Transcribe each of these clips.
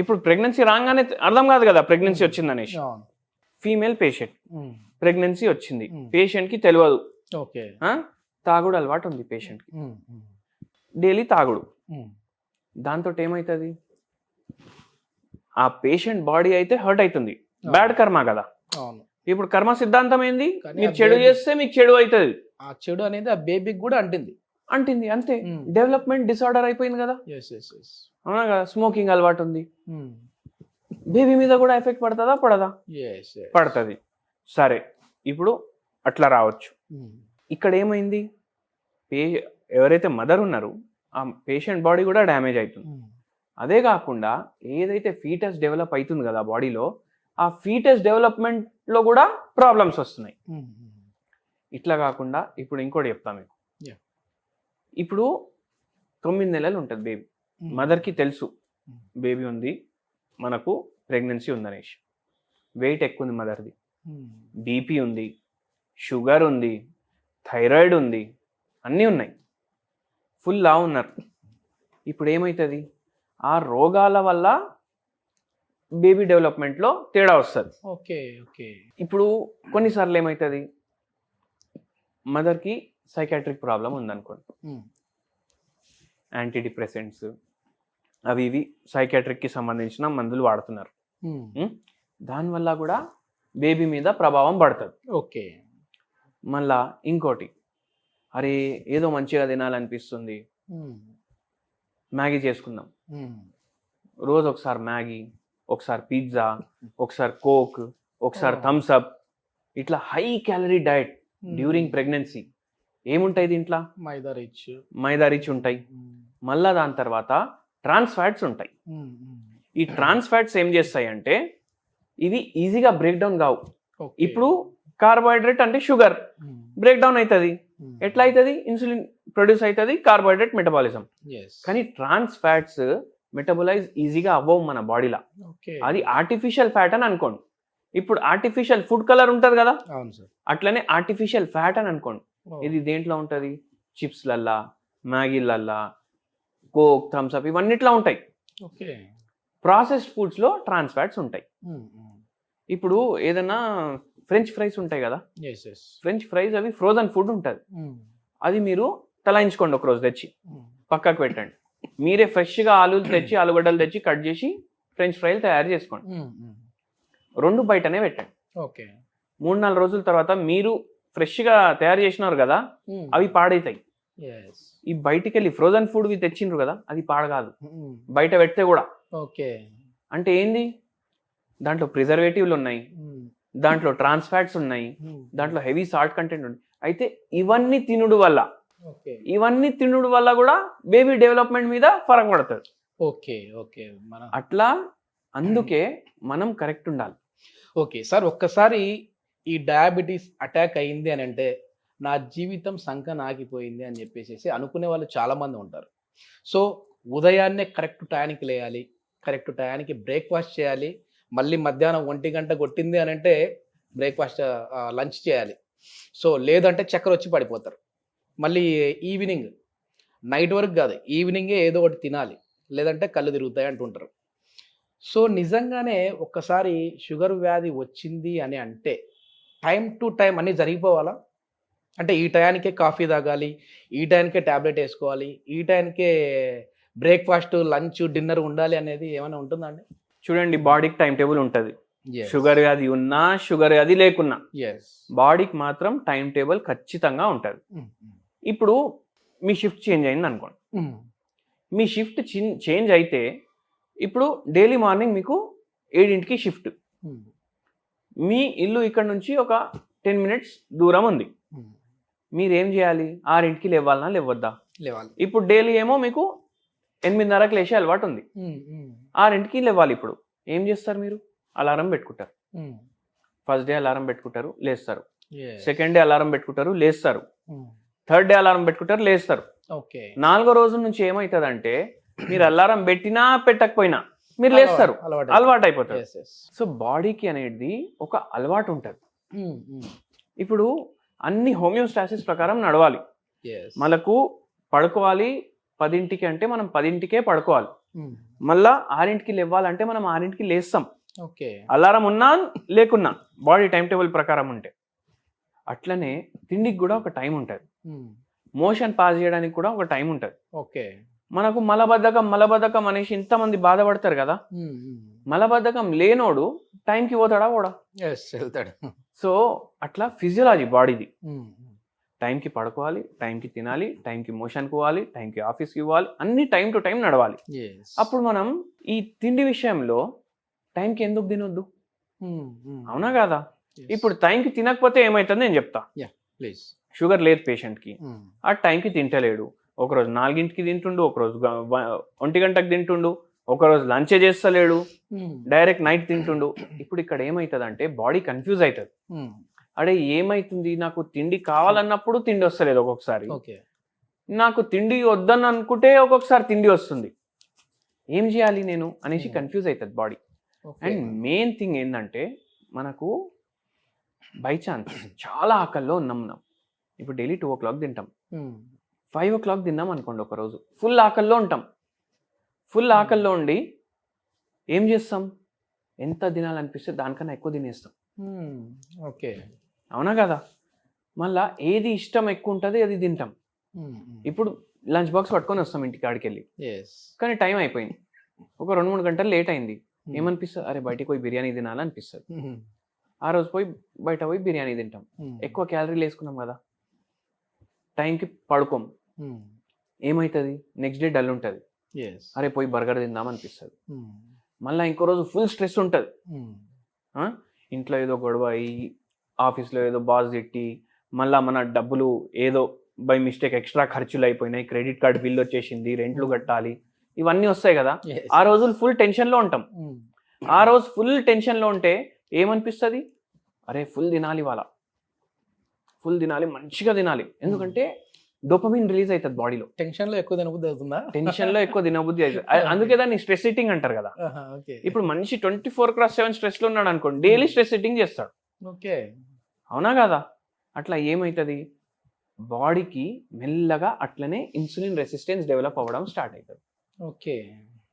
ఇప్పుడు ప్రెగ్నెన్సీ రాగానే అర్థం కాదు కదా ప్రెగ్నెన్సీ వచ్చిందనేసి. ఫీమేల్ పేషెంట్ ప్రెగ్నెన్సీ వచ్చింది, పేషెంట్ కి తెలియదు. ఓకే. తాగుడు అలవాటు ఉంది పేషెంట్ కి, డైలీ తాగుడు. దాంతో ఏమవుతుంది, ఆ పేషెంట్ బాడీ అయితే హర్ట్ అవుతుంది. బ్యాడ్ కర్మ కదా. ఇప్పుడు కర్మ సిద్ధాంతం ఏంది, మీరు చెడు చేస్తే మీకు చెడు అవుతుంది. ఆ చెడు అనేది ఆ బేబీకి కూడా అంటింది అంతే. డెవలప్మెంట్ డిసార్డర్ అయిపోయింది కదా. అవునా కదా. స్మోకింగ్ అలవాటు ఉంది, బేబీ మీద కూడా ఎఫెక్ట్ పడుతుందా పడదా? పడుతుంది. సరే, ఇప్పుడు అట్లా రావచ్చు. ఇక్కడ ఏమైంది, ఎవరైతే మదర్ ఉన్నారో ఆ పేషెంట్ బాడీ కూడా డ్యామేజ్ అవుతుంది. అదే కాకుండా ఏదైతే ఫీటస్ డెవలప్ అవుతుంది కదా బాడీలో, ఆ ఫీటస్ డెవలప్మెంట్ లో కూడా ప్రాబ్లమ్స్ వస్తున్నాయి. ఇట్లా కాకుండా ఇప్పుడు ఇంకోటి చెప్తా మీకు. ఇప్పుడు 9 నెలలు ఉంటుంది బేబీ. మదర్కి తెలుసు బేబీ ఉంది, మనకు ప్రెగ్నెన్సీ ఉందనేసి. వెయిట్ ఎక్కువ ఉంది మదర్ది, బీపీ ఉంది, షుగర్ ఉంది, థైరాయిడ్ ఉంది, అన్నీ ఉన్నాయి, ఫుల్ లా ఉన్నారు. ఇప్పుడు ఏమవుతుంది, ఆ రోగాల వల్ల బేబీ డెవలప్మెంట్లో తేడా వస్తుంది. ఇప్పుడు కొన్నిసార్లు ఏమవుతుంది, మదర్కి సైకాట్రిక్ ప్రాబ్లం ఉందనుకోండి, యాంటీ డిప్రెసెంట్స్ అవి ఇవి సైకాట్రిక్కి సంబంధించిన మందులు వాడుతున్నారు. దానివల్ల కూడా బేబీ మీద ప్రభావం పడుతుంది. ఓకే. మళ్ళా ఇంకోటి, అరే ఏదో మంచిగా తినాలనిపిస్తుంది, మ్యాగీ చేసుకుందాం. రోజు ఒకసారి మ్యాగీ, ఒకసారి పిజ్జా, ఒకసారి కోక్, ఒకసారి థమ్స్ అప్, ఇట్లా high calorie diet during pregnancy. ఏముంటాయి దీంట్లో, మైదా రిచ్ ఉంటాయి. మళ్ళా దాని తర్వాత ట్రాన్స్ ఫ్యాట్స్ ఉంటాయి. ఈ ట్రాన్స్ ఫ్యాట్స్ ఏం చేస్తాయి అంటే, ఇవి ఈజీగా బ్రేక్ డౌన్ కావు. ఇప్పుడు కార్బోహైడ్రేట్ అంటే షుగర్ బ్రేక్ డౌన్ అవుతుంది. ఎట్లా అవుతుంది, ఇన్సులిన్ ప్రొడ్యూస్ అవుతుంది, కార్బోహైడ్రేట్ మెటబాలిజం. కానీ ట్రాన్స్ ఫ్యాట్స్ మెటబలైజ్ ఈజీగా అవ్వవు మన బాడీలో. అది ఆర్టిఫిషియల్ ఫ్యాట్ అని అనుకోండి. ఇప్పుడు ఆర్టిఫిషియల్ ఫుడ్ కలర్ ఉంటుంది కదా, అట్లనే ఆర్టిఫిషియల్ ఫ్యాట్ అని అనుకోండి. ఇది దేంట్లో ఉంటుంది, చిప్స్లల్లా, మ్యాగీలల్లా, కోక్, థమ్స్ అప్, ఇవన్నిట్లో ఉంటాయి. ప్రాసెస్డ్ ఫుడ్స్ లో ట్రాన్స్ ఫ్యాట్స్ ఉంటాయి. ఇప్పుడు ఏదైనా ఫ్రెంచ్ ఫ్రైస్ ఉంటాయి కదా, ఫ్రెంచ్ ఫ్రైస్ అవి ఫ్రోజన్ ఫుడ్ ఉంటుంది. అది మీరు తలాయించుకోండి, ఒక రోజు తెచ్చి పక్కకు పెట్టండి. మీరే ఫ్రెష్గా ఆలుగడ్డలు తెచ్చి కట్ చేసి ఫ్రెంచ్ ఫ్రైలు తయారు చేసుకోండి. 2 బయటనే పెట్టండి. 3-4 రోజుల తర్వాత మీరు ఫ్రెష్గా తయారు చేసినారు కదా, అవి పాడైతాయి. ఈ బయటికి వెళ్ళి ఫ్రోజన్ ఫుడ్ తెచ్చిండ్రు కదా, అది పాడగాదు బయట పెడితే కూడా. అంటే ఏంది, దాంట్లో ప్రిజర్వేటివ్లు ఉన్నాయి, దాంట్లో ట్రాన్స్ ఫ్యాట్స్ ఉన్నాయి, దాంట్లో హెవీ సాల్ట్ కంటెంట్ ఉంది. అయితే ఇవన్నీ తినుడు వల్ల కూడా బేబీ డెవలప్మెంట్ మీద ఫరక్ పడుతుంది. అట్లా అందుకే మనం కరెక్ట్ ఉండాలి. ఓకే సార్, ఒక్కసారి ఈ డయాబెటీస్ అటాక్ అయింది అని అంటే నా జీవితం సంకన ఆగిపోయింది అని చెప్పేసి అనుకునే వాళ్ళు చాలా మంది ఉంటారు. సో ఉదయాన్నే కరెక్ట్ టయానికి లేయాలి, కరెక్ట్ టయానికి బ్రేక్ఫాస్ట్ చేయాలి, మళ్ళీ మధ్యాహ్నం 1 గంట కొట్టింది అని అంటే బ్రేక్ఫాస్ట్ లంచ్ చేయాలి. సో లేదంటే చక్కెర వచ్చి పడిపోతారు. మళ్ళీ ఈవినింగ్, నైట్ వరకు కాదు, ఈవినింగే ఏదో ఒకటి తినాలి, లేదంటే కళ్ళు తిరుగుతాయి అంటుంటారు. సో నిజంగానే ఒక్కసారి షుగర్ వ్యాధి వచ్చింది అని అంటే టైం టు టైం అన్నీ జరిగిపోవాలా? అంటే ఈ టయానికే కాఫీ తాగాలి, ఈ టయానికే ట్యాబ్లెట్ వేసుకోవాలి, ఈ టయానికే బ్రేక్ఫాస్ట్, లంచ్, డిన్నర్ ఉండాలి అనేది ఏమైనా ఉంటుందండి? చూడండి, బాడీకి టైం టేబుల్ ఉంటుంది. షుగర్ వ్యాధి ఉన్నా, షుగర్ వ్యాధి లేకున్నా బాడీకి మాత్రం టైం టేబుల్ ఖచ్చితంగా ఉంటుంది. ఇప్పుడు మీ షిఫ్ట్ చేంజ్ అయింది అనుకోండి, మీ షిఫ్ట్ చేంజ్ అయితే ఇప్పుడు డైలీ మార్నింగ్ మీకు 7ంటికి షిఫ్ట్, మీ ఇల్లు ఇక్కడ నుంచి ఒక 10 minutes దూరం ఉంది. మీరేం చేయాలి, 6ంటికి లేవాలనా లేవద్దా? లేవాలి. ఇప్పుడు డైలీ ఏమో మీకు 8:30కి లేచే అలవాటు ఉంది, 6ంటికి లేవాలి. ఇప్పుడు ఏం చేస్తారు, మీరు అలారం పెట్టుకుంటారు. ఫస్ట్ డే అలారం పెట్టుకుంటారు, లేస్తారు. సెకండ్ డే అలారం పెట్టుకుంటారు, లేస్తారు. థర్డ్ డే అలారం పెట్టుకుంటారు, లేస్తారు. 4వ రోజు నుంచి ఏమవుతుందంటే, మీరు అలారం పెట్టినా పెట్టకపోయినా మీరు లేస్తారు, అలవాటు అయిపోతారు. సో బాడీకి అనేది ఒక అలవాటు ఉంటుంది. ఇప్పుడు అన్ని హోమియోస్టాసిస్ ప్రకారం నడవాలి. మనకు పడుకోవాలి 10ంటికి అంటే మనం 10ంటికే పడుకోవాలి. మళ్ళా 6ంటికి లేవాలంటే మనం 6ంటికి లేస్తాం, ఓకే. అలారం ఉన్నా లేకున్నా, బాడీ టైం టేబుల్ ప్రకారం ఉంటే. అట్లనే తిండికి కూడా ఒక టైం ఉంటుంది, మోషన్ పాస్ చేయడానికి కూడా ఒక టైం ఉంటుంది. ఓకే. మనకు మలబద్ధకం అనేసి ఇంతమంది బాధపడతారు కదా, మలబద్ధకం లేనోడు టైంకి పోతాడా కూడా? వెళ్తాడు. సో అట్లా ఫిజియోలాజీ బాడీది. టైంకి పడుకోవాలి, టైంకి తినాలి, టైంకి మోషన్కి పోవాలి, టైంకి ఆఫీస్కి పోవాలి, అన్ని టైం టు టైం నడవాలి. అప్పుడు మనం ఈ తిండి విషయంలో టైంకి ఎందుకు తినొద్దు? అవునా కాదా? ఇప్పుడు టైంకి తినకపోతే ఏమవుతుంది నేను చెప్తా. ప్లీజ్. షుగర్ లేదు పేషెంట్కి, ఆ టైంకి తింటలేడు. ఒకరోజు 4ంటికి తింటుండు, ఒకరోజు 1 గంటకు తింటుండు, ఒకరోజు లంచే చేస్తలేడు, డైరెక్ట్ నైట్ తింటుండు. ఇప్పుడు ఇక్కడ ఏమవుతుంది అంటే బాడీ కన్ఫ్యూజ్ అవుతుంది. అడే ఏమైతుంది, నాకు తిండి కావాలన్నప్పుడు తిండి వస్తలేదు, ఒక్కొక్కసారి నాకు తిండి వద్దని అనుకుంటే ఒక్కొక్కసారి తిండి వస్తుంది, ఏం చేయాలి నేను అనేసి కన్ఫ్యూజ్ అవుతుంది బాడీ. అండ్ మెయిన్ థింగ్ ఏంటంటే మనకు బై ఛాన్స్ చాలా ఆకల్లో ఉన్నాం మనం. ఇప్పుడు డైలీ 2 o'clock తింటాం, 5 o'clock తిన్నాం అనుకోండి, ఒకరోజు ఫుల్ ఆకల్లో ఉంటాం. ఫుల్ ఆకల్లో ఉండి ఏం చేస్తాం, ఎంత తినాలనిపిస్తే దానికన్నా ఎక్కువ తినేస్తాం. ఓకే. అవునా కదా? మళ్ళా ఏది ఇష్టం ఎక్కువ ఉంటుంది అది తింటాం. ఇప్పుడు లంచ్ బాక్స్ పట్టుకొని వస్తాం ఇంటికి ఆడికెళ్ళి, కానీ టైం అయిపోయింది, ఒక 2-3 గంటలు లేట్ అయింది. ఏమనిపిస్తుంది, అరే బయటికి పోయి బిర్యానీ తినాలనిపిస్తుంది. ఆ రోజు బయట పోయి బిర్యానీ తింటాం, ఎక్కువ క్యాలరీలు వేసుకున్నాం కదా. టైంకి పడుకోం, ఏమవుతుంది, నెక్స్ట్ డే డల్ ఉంటుంది, అరే పోయి బర్గర్ తిందాం అనిపిస్తుంది. మళ్ళీ ఇంకో రోజు ఫుల్ స్ట్రెస్ ఉంటుంది, ఇంట్లో ఏదో గొడవ అయ్యి, ఆఫీస్లో ఏదో బాస్ తిట్టి, మళ్ళీ మన డబ్బులు ఏదో బై మిస్టేక్ ఎక్స్ట్రా ఖర్చులు అయిపోయినాయి, క్రెడిట్ కార్డు బిల్ వచ్చేసింది, రెంట్లు కట్టాలి, ఇవన్నీ వస్తాయి కదా. ఆ రోజులు ఫుల్ టెన్షన్లో ఉంటాం. ఆ రోజు ఫుల్ టెన్షన్లో ఉంటే ఏమనిపిస్తుంది, అరే ఫుల్ తినాలి, ఇవాళ ఫుల్ తినాలి, మంచిగా తినాలి. ఎందుకంటే డోపమిన్ రిలీజ్ అవుతుంది బాడీలో. టెన్షన్లో ఎక్కువ తినబుద్ధి అవుతుందా? టెన్షన్లో ఎక్కువ తినబుద్ధి అవుతుంది, అందుకే దాన్ని స్ట్రెస్ ఈటింగ్ అంటారు కదా. ఇప్పుడు మనిషి 24/7 స్ట్రెస్లో ఉన్నాడు అనుకోండి, డైలీ స్ట్రెస్ ఈటింగ్ చేస్తాడు. ఓకే. అవునా కదా? అట్లా ఏమవుతుంది, బాడీకి మెల్లగా అట్లనే ఇన్సులిన్ రెసిస్టెన్స్ డెవలప్ అవ్వడం స్టార్ట్ అవుతుంది. ఓకే.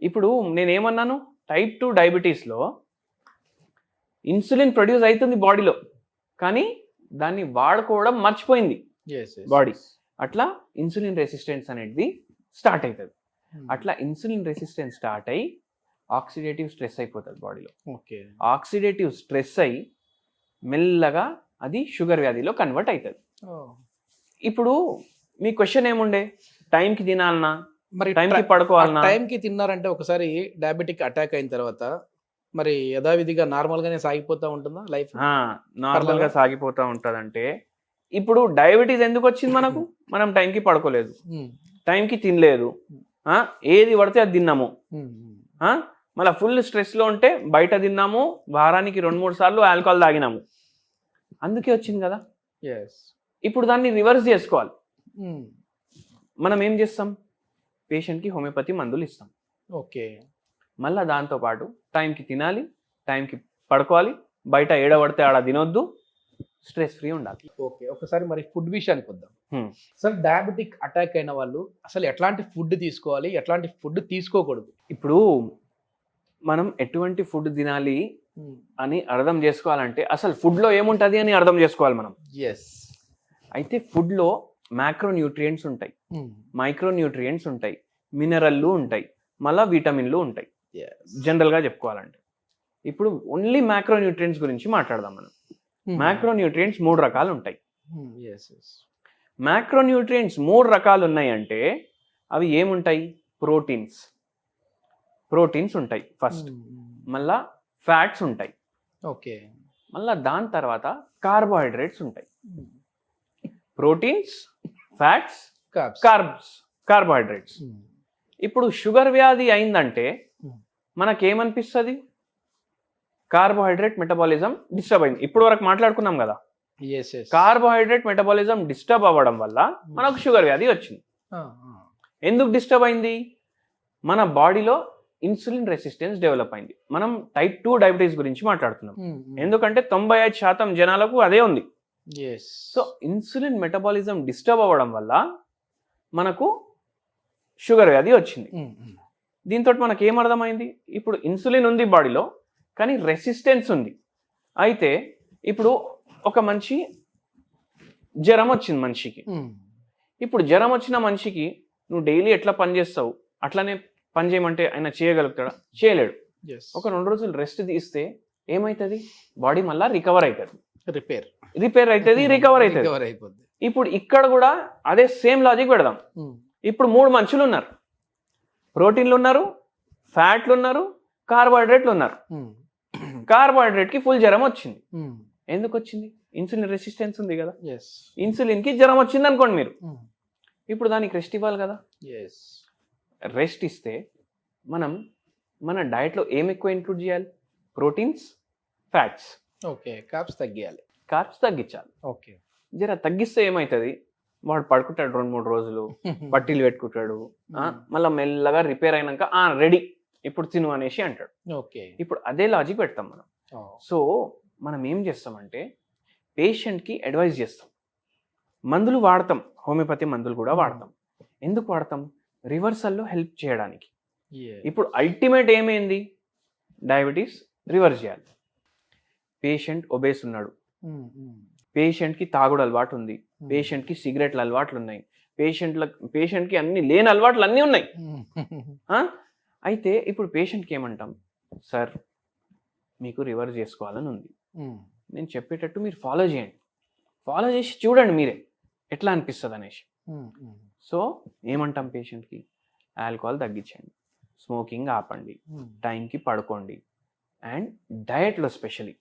ఇప్పుడు నేనేమన్నాను, టైప్ 2 డయాబెటీస్లో ఇన్సులిన్ ప్రొడ్యూస్ అవుతుంది బాడీలో, కానీ దాన్ని వాడుకోవడం మర్చిపోయింది బాడీ. అట్లా ఇన్సులిన్ రెసిస్టెన్స్ అనేది స్టార్ట్ అవుతుంది. అట్లా ఇన్సులిన్ రెసిస్టెన్స్ స్టార్ట్ అయ్యి ఆక్సిడేటివ్ స్ట్రెస్ అయిపోతుంది బాడీలో. ఆక్సిడేటివ్ స్ట్రెస్ అయ్యి మెల్లగా అది షుగర్ వ్యాధిలో కన్వర్ట్ అవుతుంది. ఇప్పుడు మీ క్వశ్చన్ ఏముండే, టైంకి తినాలన్నా మరి టైంకి పడుకోవాలన్నా? టైంకి తిన్నారంటే ఒకసారి డయాబెటిక్ అటాక్ అయిన తర్వాత మరి యథావిధిగా నార్మల్గానే సాగిపోతూ ఉంటుందా లైఫ్? నార్మల్గా సాగిపోతూ ఉంటుంది. అంటే ఇప్పుడు డయాబెటీస్ ఎందుకు వచ్చింది మనకు, మనం టైంకి పడుకోలేదు, టైంకి తినలేదు, ఏది పడితే అది తిన్నాము, మళ్ళీ ఫుల్ స్ట్రెస్లో ఉంటే బయట తిన్నాము, వారానికి 2-3 సార్లు ఆల్కహాల్ తాగినాము, అందుకే వచ్చింది కదా. ఇప్పుడు దాన్ని రివర్స్ చేసుకోవాలి. మనం ఏం చేస్తాం, పేషెంట్కి హోమియోపతి మందులు ఇస్తాం. ఓకే. మళ్ళీ దాంతోపాటు టైంకి తినాలి, టైంకి పడుకోవాలి, బయట ఏడబడితే ఆడ తినొద్దు, స్ట్రెస్ ఫ్రీ ఉండాలి. ఓకే. ఒకసారి మరి ఫుడ్ విషయానికి వద్దాం. సార్, డయాబెటిక్ అటాక్ అయిన వాళ్ళు అసలు ఎట్లాంటి ఫుడ్ తీసుకోవాలి, ఎట్లాంటి ఫుడ్ తీసుకోకూడదు? ఇప్పుడు మనం ఎటువంటి ఫుడ్ తినాలి అని అర్థం చేసుకోవాలంటే అసలు ఫుడ్లో ఏముంటుంది అని అర్థం చేసుకోవాలి మనం. అయితే ఫుడ్లో మ్యాక్రోన్యూట్రియంట్స్ ఉంటాయి, మైక్రోన్యూట్రియంట్స్ ఉంటాయి, మినరల్లు ఉంటాయి, మళ్ళీ విటమిన్లు ఉంటాయి. జనరల్గా చెప్పుకోవాలంటే ఇప్పుడు ఓన్లీ మ్యాక్రోన్యూట్రియంట్స్ గురించి మాట్లాడదాం మనం. మ్యాక్రోన్యూట్రియంట్స్ 3 రకాలు ఉంటాయి. మ్యాక్రోన్యూట్రియంట్స్ 3 రకాలు ఉన్నాయి అంటే అవి ఏముంటాయి, ప్రోటీన్స్ ఉంటాయి ఫస్ట్, మళ్ళా ఫ్యాట్స్ ఉంటాయి, ఓకే, మళ్ళా దాని తర్వాత కార్బోహైడ్రేట్స్ ఉంటాయి. Proteins, fats, carbohydrates. ఇప్పుడు షుగర్ వ్యాధి అయిందంటే మనకేమనిపిస్తుంది, కార్బోహైడ్రేట్ మెటబాలిజం డిస్టర్బ్ అయింది. ఇప్పుడు వరకు మాట్లాడుకున్నాం కదా, కార్బోహైడ్రేట్ మెటబాలిజం డిస్టర్బ్ అవ్వడం వల్ల మనకు షుగర్ వ్యాధి వచ్చింది. ఎందుకు డిస్టర్బ్ అయింది, మన బాడీలో ఇన్సులిన్ రెసిస్టెన్స్ డెవలప్ అయింది. మనం టైప్ 2 డయాబెటీస్ గురించి మాట్లాడుతున్నాం, ఎందుకంటే 95% జనాలకు అదే ఉంది. సో ఇన్సులిన్ మెటబాలిజం డిస్టర్బ్ అవ్వడం వల్ల మనకు షుగర్ వ్యాధి వచ్చింది. దీంతో మనకి ఏం అర్థమైంది, ఇప్పుడు ఇన్సులిన్ ఉంది బాడీలో కానీ రెసిస్టెన్స్ ఉంది. అయితే ఇప్పుడు ఒక మనిషి జ్వరం వచ్చింది మనిషికి, ఇప్పుడు జ్వరం వచ్చిన మనిషికి నువ్వు డైలీ ఎట్లా పని చేస్తావు అట్లానే పని చేయమంటే ఆయన చేయగలుగుతాడా? చేయలేడు. ఒక 2 రోజులు రెస్ట్ తీస్తే ఏమవుతుంది, బాడీ మళ్ళీ రికవర్ అవుతుంది, రిపేర్ అవుతుంది, రికవర్ అవుతుంది. ఇప్పుడు ఇక్కడ కూడా అదే సేమ్ లాజిక్ పెడదాం. ఇప్పుడు 3 మనుషులు ఉన్నారు, ప్రోటీన్లు ఉన్నారు, ఫ్యాట్లు ఉన్నారు, కార్బోహైడ్రేట్లు ఉన్నారు. కార్బోహైడ్రేట్కి ఫుల్ జ్వరం వచ్చింది. ఎందుకు వచ్చింది? ఇన్సులిన్ రెసిస్టెన్స్ ఉంది కదా. ఇన్సులిన్కి జ్వరం వచ్చింది అనుకోండి మీరు, ఇప్పుడు దానికి రెస్ట్ ఇవ్వాలి కదా. రెస్ట్ ఇస్తే మనం మన డైట్లో ఏం ఎక్కువ ఇంక్లూడ్ చేయాలి? Proteins, fats. కార్బ్స్ తగ్గియాలి, కార్బ్స్ తగ్గించాలి. జర తగ్గిస్తే ఏమవుతుంది, వాడు పడుకుంటాడు 2-3 రోజులు, పట్టీలు పెట్టుకుంటాడు, మళ్ళీ మెల్లగా రిపేర్ అయినాక రెడీ ఇప్పుడు తిను అనేసి అంటాడు. ఇప్పుడు అదే లాజిక్ పెడతాం మనం. సో మనం ఏం చేస్తామంటే పేషెంట్కి అడ్వైజ్ చేస్తాం, మందులు వాడతాం, హోమియోపతి మందులు కూడా వాడతాం. ఎందుకు వాడతాం? రివర్సల్లో హెల్ప్ చేయడానికి. ఇప్పుడు అల్టిమేట్ ఏమైంది, డయాబెటీస్ రివర్స్ చేయాలి. పేషెంట్ ఒబేస్ ఉన్నాడు, పేషెంట్కి తాగుడు అలవాటు ఉంది, పేషెంట్కి సిగరెట్ల అలవాట్లు ఉన్నాయి, పేషెంట్కి అన్ని లేని అలవాట్లు అన్నీ ఉన్నాయి. అయితే ఇప్పుడు పేషెంట్కి ఏమంటాం, సార్ మీకు రివర్స్ చేసుకోవాలని ఉంది, నేను చెప్పేటట్టు మీరు ఫాలో చేయండి, ఫాలో చేసి చూడండి మీరే ఎట్లా అనిపిస్తుంది అనేసి. సో ఏమంటాం పేషెంట్కి, ఆల్కహాల్ తగ్గించండి, స్మోకింగ్ ఆపండి, టైంకి పడుకోండి, అండ్ డయట్లో స్పెషలీ